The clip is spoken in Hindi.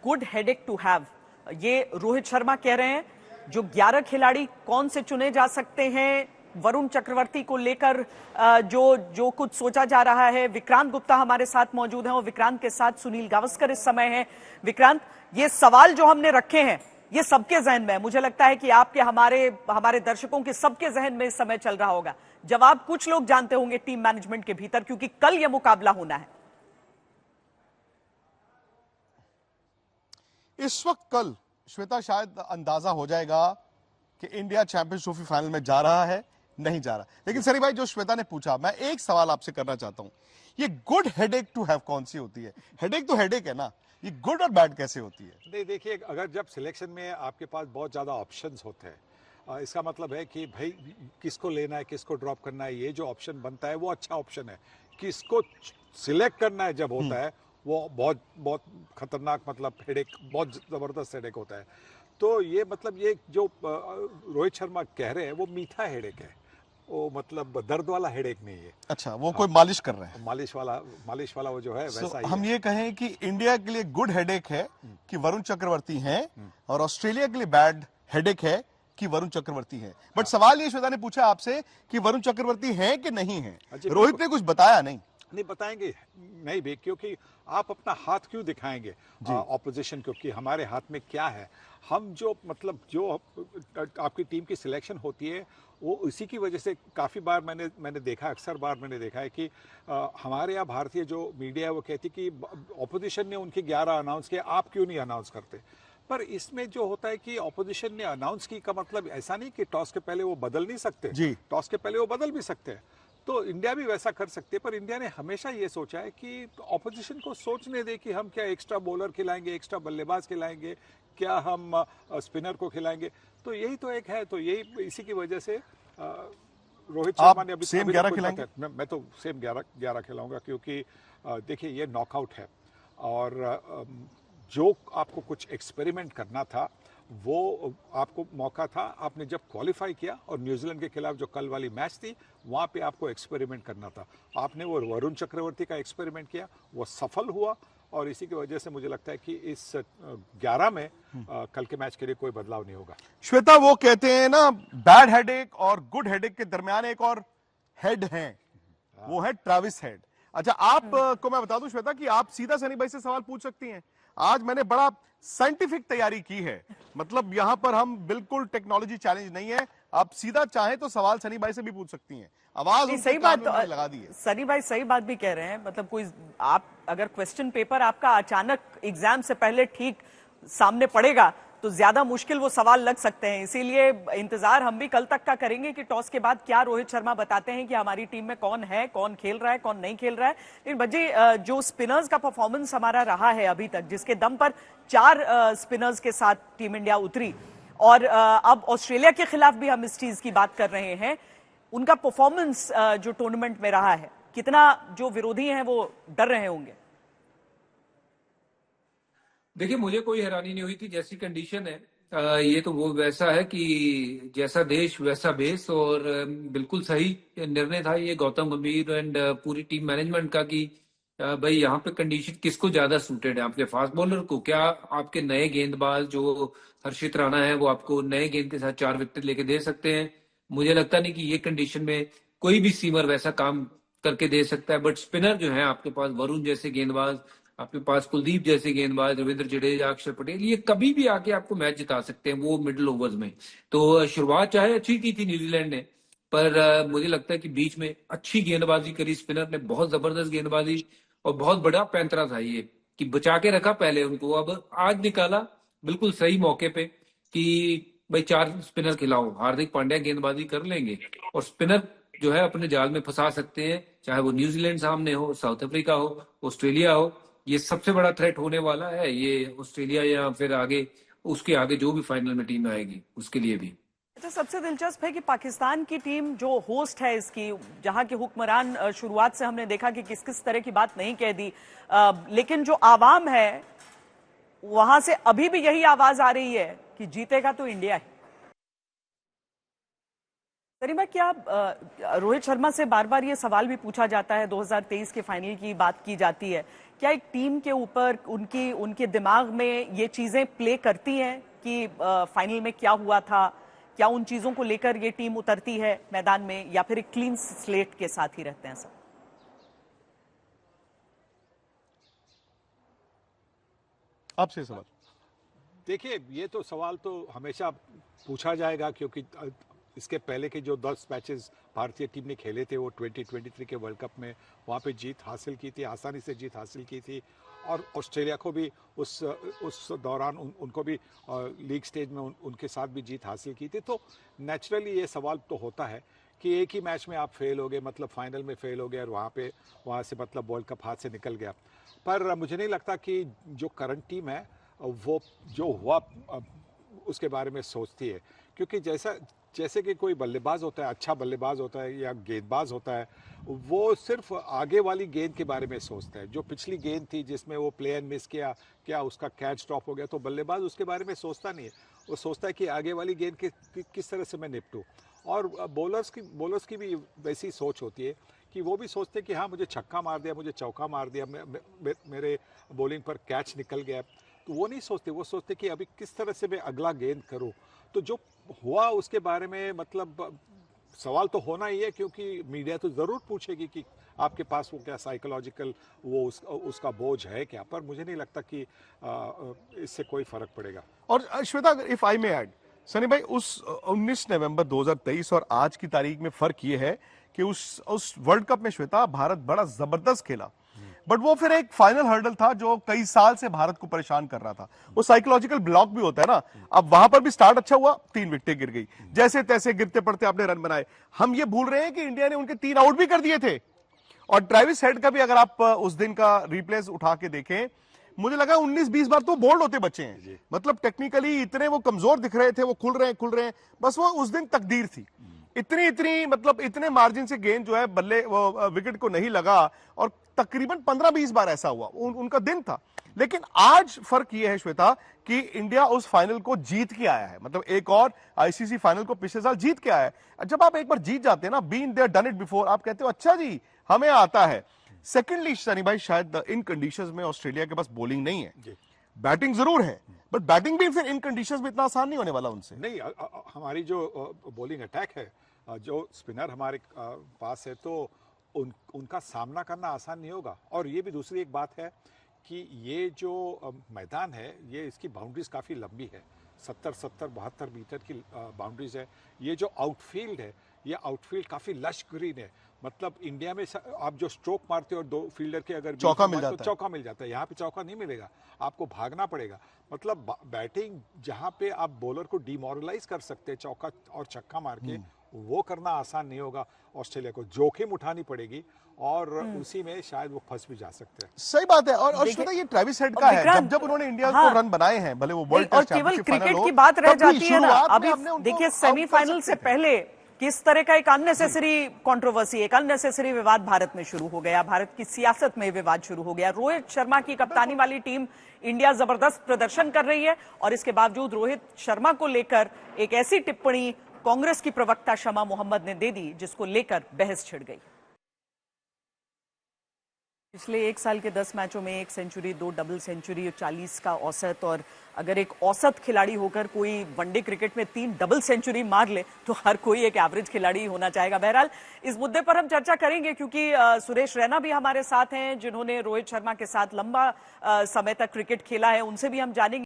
गुड हेडेक टू हैव, ये रोहित शर्मा कह रहे हैं। जो 11 खिलाड़ी कौन से चुने जा सकते हैं वरुण चक्रवर्ती को लेकर, जो कुछ सोचा जा रहा है। विक्रांत गुप्ता हमारे साथ मौजूद हैं और विक्रांत के साथ सुनील गावस्कर इस समय हैं। विक्रांत, ये सवाल जो हमने रखे हैं ये सबके जहन में है, मुझे लगता है कि आपके हमारे दर्शकों के सबके जहन में इस समय चल रहा होगा। जवाब कुछ लोग जानते होंगे टीम मैनेजमेंट के भीतर, क्योंकि कल यह मुकाबला होना है। इस वक्त कल श्वेता शायद अंदाजा हो जाएगा कि इंडिया चैंपियंस ट्रॉफी फाइनल में जा रहा है नहीं जा रहा। लेकिन सनी भाई, जो श्वेता ने पूछा, मैं एक सवाल आपसे करना चाहता हूं। ये गुड हेडेक टू हैव कौन सी होती है? हेडेक तो हेडेक है ना, ये गुड और बैड कैसे होती है? नहीं, देखिए, अगर जब सिलेक्शन में आपके पास बहुत ज्यादा ऑप्शंस होते हैं, इसका मतलब है कि भाई किसको लेना है, किसको ड्रॉप करना है, ये जो ऑप्शन बनता है वो अच्छा ऑप्शन है। किसको सिलेक्ट करना है जब होता है वो बहुत बहुत खतरनाक, मतलब हेडेक, बहुत जबरदस्त हेडेक होता है। तो ये मतलब ये जो रोहित शर्मा कह रहे हैं वो मीठा हेडेक है, वो मतलब दर्द वाला हेडेक नहीं है। अच्छा, वो कोई मालिश कर रहे हैं, मालिश वाला वो जो है वैसा ही हम ये कहें कि इंडिया के लिए गुड हेडेक है कि वरुण चक्रवर्ती हैं, और ऑस्ट्रेलिया के लिए बैड हेडेक है कि वरुण चक्रवर्ती है। बट सवाल ये श्वेता ने पूछा आपसे कि वरुण चक्रवर्ती हैं कि नहीं है। रोहित ने कुछ बताया नहीं बताएंगे नहीं भी, क्योंकि आप अपना हाथ क्यों दिखाएंगे ऑपोजिशन को कि हमारे हाथ में क्या है। हम जो मतलब जो आपकी टीम की सिलेक्शन होती है वो इसी की वजह से काफ़ी बार मैंने देखा, अक्सर बार मैंने देखा है कि हमारे यहाँ भारतीय जो मीडिया है वो कहती कि ऑपोजिशन ने उनके 11 अनाउंस किए, आप क्यों नहीं अनाउंस करते। पर इसमें जो होता है कि ऑपोजिशन ने अनाउंस की का मतलब ऐसा नहीं कि टॉस के पहले वो बदल नहीं सकते जी। टॉस के पहले वो बदल भी सकते हैं, तो इंडिया भी वैसा कर सकती है। पर इंडिया ने हमेशा ये सोचा है कि ऑपोजिशन को सोचने दे कि हम क्या एक्स्ट्रा बॉलर खिलाएंगे, एक्स्ट्रा बल्लेबाज खिलाएंगे, क्या हम स्पिनर को खिलाएंगे। तो यही तो एक है, तो यही इसी की वजह से रोहित शर्मा ने अभी सेम 11 खिलाएंगे। मैं तो सेम 11 खिलाऊंगा, क्योंकि देखिए ये नॉकआउट है और जो आपको कुछ एक्सपेरिमेंट करना था वो आपको मौका था। आपने जब क्वालिफाई किया और न्यूजीलैंड के खिलाफ जो कल वाली मैच थी वहां पे आपको एक्सपेरिमेंट करना था, आपने वो वरुण चक्रवर्ती का एक्सपेरिमेंट किया, वो सफल हुआ, और इसी की वजह से मुझे लगता है कि इस 11 में कल के मैच के लिए कोई बदलाव नहीं होगा। श्वेता, वो कहते हैं ना, बैड हेडेक और गुड हेडेक के दरमियान एक और हेड है, वो है ट्रेविस हेड। अच्छा, आप को मैं बता दूं श्वेता कि आप सीधा सनी भाई से सवाल पूछ सकती हैं। आज मैंने बड़ा साइंटिफिक तैयारी की है, मतलब यहां पर हम बिल्कुल टेक्नोलॉजी चैलेंज नहीं है। आप सीधा चाहें तो सवाल सनी भाई से भी पूछ सकती हैं। आवाज सही बात तो लगा दी है। सनी भाई सही बात भी कह रहे हैं, मतलब कोई आप अगर क्वेश्चन पेपर आपका अचानक एग्जाम से पहले ठीक सामने पड़ेगा तो ज्यादा मुश्किल वो सवाल लग सकते हैं। इसीलिए इंतजार हम भी कल तक का करेंगे कि टॉस के बाद क्या रोहित शर्मा बताते हैं कि हमारी टीम में कौन है, कौन खेल रहा है, कौन नहीं खेल रहा है। लेकिन भज्जी, जो स्पिनर्स का परफॉर्मेंस हमारा रहा है अभी तक, जिसके दम पर 4 स्पिनर्स के साथ टीम इंडिया उतरी, और अब ऑस्ट्रेलिया के खिलाफ भी हम इस चीज की बात कर रहे हैं, उनका परफॉर्मेंस जो टूर्नामेंट में रहा है, कितना जो विरोधी हैं वो डर रहे होंगे। देखिए, मुझे कोई हैरानी नहीं हुई थी, जैसी कंडीशन है ये तो वो वैसा है कि जैसा देश वैसा बेस, और बिल्कुल सही निर्णय था ये गौतम गंभीर एंड पूरी टीम मैनेजमेंट का कि भाई यहाँ पे कंडीशन किसको ज्यादा सूटेड है, आपके फास्ट बॉलर को, क्या आपके नए गेंदबाज जो हर्षित राणा है वो आपको नए गेंद के साथ 4 विकेट लेके दे सकते हैं। मुझे लगता नहीं कि ये कंडीशन में कोई भी सीमर वैसा काम करके दे सकता है। बट स्पिनर जो है आपके पास, वरुण जैसे गेंदबाज, आपके पास कुलदीप जैसे गेंदबाज, रविंद्र जडेजा, अक्षर पटेल, ये कभी भी आके आपको मैच जिता सकते हैं, वो मिडिल ओवर्स में। तो शुरुआत चाहे अच्छी की थी न्यूजीलैंड ने, पर मुझे लगता है कि बीच में अच्छी गेंदबाजी करी स्पिनर ने, बहुत जबरदस्त गेंदबाजी, और बहुत बड़ा पैंतरा था ये कि बचा के रखा पहले उनको, अब आज निकाला बिल्कुल सही मौके पे कि भाई 4 स्पिनर खिलाओ। हार्दिक पांड्या गेंदबाजी कर लेंगे और स्पिनर जो है अपने जाल में फंसा सकते हैं, चाहे वो न्यूजीलैंड सामने हो, साउथ अफ्रीका हो, ऑस्ट्रेलिया हो। ये सबसे बड़ा थ्रेट होने वाला है, ये ऑस्ट्रेलिया या फिर आगे उसके आगे जो भी फाइनल में टीम आएगी उसके लिए भी। अच्छा, सबसे दिलचस्प है कि पाकिस्तान की टीम जो होस्ट है इसकी, जहां के हुक्मरान शुरुआत से हमने देखा कि किस किस तरह की बात नहीं कह दी, लेकिन जो आवाम है वहां से अभी भी यही आवाज आ रही है कि जीतेगा तो इंडिया है। गरिमा, क्या रोहित शर्मा से बार बार ये सवाल भी पूछा जाता है, 2023 के फाइनल की बात की जाती है क्या एक टीम के ऊपर उनके दिमाग में ये चीजें प्ले करती हैं कि फाइनल में क्या हुआ था? क्या उन चीजों को लेकर ये टीम उतरती है मैदान में, या फिर एक क्लीन स्लेट के साथ ही रहते हैं सब? आपसे सवाल। देखिए, ये तो सवाल तो हमेशा पूछा जाएगा, क्योंकि इसके पहले के जो 10 मैचेस भारतीय टीम ने खेले थे वो 2023 के वर्ल्ड कप में वहाँ पे जीत हासिल की थी, आसानी से जीत हासिल की थी। और ऑस्ट्रेलिया को भी उस दौरान उनको भी लीग स्टेज में उनके साथ भी जीत हासिल की थी। तो नेचुरली ये सवाल तो होता है कि एक ही मैच में आप फेल हो गए, मतलब फाइनल में फेल हो गए, और वहाँ से मतलब वर्ल्ड कप हाथ से निकल गया। पर मुझे नहीं लगता कि जो करंट टीम है वो जो हुआ उसके बारे में सोचती है, क्योंकि जैसे कि कोई बल्लेबाज होता है, अच्छा बल्लेबाज होता है या गेंदबाज होता है, वो सिर्फ आगे वाली गेंद के बारे में सोचता है। जो पिछली गेंद थी जिसमें वो प्ले एंड मिस किया, क्या उसका कैच ड्रॉप हो गया, तो बल्लेबाज उसके बारे में सोचता नहीं है। वो सोचता है कि आगे वाली गेंद किस तरह से मैं निपटूं। और बॉलर्स की भी वैसी सोच होती है कि वो भी सोचते हैं कि हाँ, मुझे छक्का मार दिया, मुझे चौका मार दिया, मेरे बॉलिंग पर कैच निकल गया। तो वो नहीं सोचते, वो सोचते कि अभी किस तरह से मैं अगला गेंद करूं। तो जो हुआ उसके बारे में मतलब सवाल तो होना ही है, क्योंकि मीडिया तो जरूर पूछेगी कि आपके पास वो क्या साइकोलॉजिकल वो उसका बोझ है क्या। पर मुझे नहीं लगता कि इससे कोई फर्क पड़ेगा। और Shweta, if I may add, Sunny भाई, उस 19 नवंबर 2023 और आज की तारीख में फर्क ये है कि उस वर्ल्ड कप में श्वेता भारत बड़ा जबरदस्त खेला, बट वो फिर एक फाइनल हर्डल था जो कई साल से भारत को परेशान कर रहा था। वो साइकोलॉजिकल ब्लॉक भी होता है ना। अब वहां पर भी स्टार्ट अच्छा हुआ, 3 विकेटें गिर गई, जैसे तैसे गिरते पड़ते आपने रन बनाए। हम ये भूल रहे हैं कि इंडिया ने उनके 3 आउट भी कर दिए थे। और ट्रेविस हेड का भी अगर आप उस दिन का रिप्लेस उठा के देखें, मुझे लगा 19-20 बार तो बोल्ड होते बच्चे हैं। मतलब टेक्निकली इतने वो कमजोर दिख रहे थे, वो खुल रहे हैं। बस वो उस दिन तकदीर थी। इतनी मतलब इतने मार्जिन से गेंद जो है बल्ले वो विकेट को नहीं लगा, और तकरीबन 15-20 बार ऐसा हुआ। उनका दिन था। लेकिन आज फर्क यह है श्वेता कि इंडिया उस फाइनल को जीत के आया है। मतलब एक और आईसीसी फाइनल को पिछले साल जीत के आया है। जब आप एक बार जीत जाते हैं ना, been there done it before, आप कहते हो अच्छा जी हमें आता है। सेकेंडली सनी भाई, शायद इन कंडीशंस में ऑस्ट्रेलिया के पास बॉलिंग नहीं है, बैटिंग जरूर है, बट बैटिंग भी फिर इन कंडीशंस में इतना आसान नहीं होने वाला उनसे। नहीं, हमारी जो बॉलिंग अटैक है, जो स्पिनर हमारे पास है, तो उनका सामना करना आसान नहीं होगा। और ये भी दूसरी एक बात है कि ये जो मैदान है, ये इसकी बाउंड्रीज काफ़ी लंबी है, 70-72 मीटर की बाउंड्रीज है। ये जो आउटफील्ड है, ये आउटफील्ड काफ़ी लश ग्रीन है। मतलब इंडिया में आप जो स्ट्रोक मारते हो और 2 फील्डर के अगर चौका मिल जाता है, तो चौका मिल जाता है। यहाँ पे चौका नहीं मिलेगा, आपको भागना पड़ेगा। मतलब बैटिंग जहाँ पे आप बॉलर को डिमोरलाइज कर सकते हैं चौका और छक्का मार के, वो करना आसान नहीं होगा। ऑस्ट्रेलिया को जोखिम उठानी पड़ेगी, और उसी में शायद वो फंस भी जा सकते हैं। सही बात है। और श्वेता, ये ट्रेविस हेड का है, जब उन्होंने इंडिया को रन बनाए हैं, भले वो वर्ल्ड टेस्ट केवल क्रिकेट की बात रह जाती है ना। अभी देखिए, सेमीफाइनल से पहले किस तरह का एक अननेसेसरी कंट्रोवर्सी, एक अननेसेसरी विवाद भारत में शुरू हो गया। भारत की सियासत में विवाद शुरू हो गया। रोहित शर्मा की कप्तानी वाली टीम इंडिया जबरदस्त प्रदर्शन कर रही है, और इसके बावजूद रोहित शर्मा को लेकर एक ऐसी टिप्पणी कांग्रेस की प्रवक्ता शमा मोहम्मद ने दे दी जिसको लेकर बहस छिड़ गई। पिछले 1 साल के 10 मैचों में 1 सेंचुरी, 2 डबल सेंचुरी, 40 का औसत। और अगर एक औसत खिलाड़ी होकर कोई वनडे क्रिकेट में 3 डबल सेंचुरी मार ले तो हर कोई एक एवरेज खिलाड़ी होना चाहेगा। बहरहाल इस मुद्दे पर हम चर्चा करेंगे, क्योंकि सुरेश रैना भी हमारे साथ हैं, जिन्होंने रोहित शर्मा के साथ लंबा समय तक क्रिकेट खेला है। उनसे भी हम जानेंगे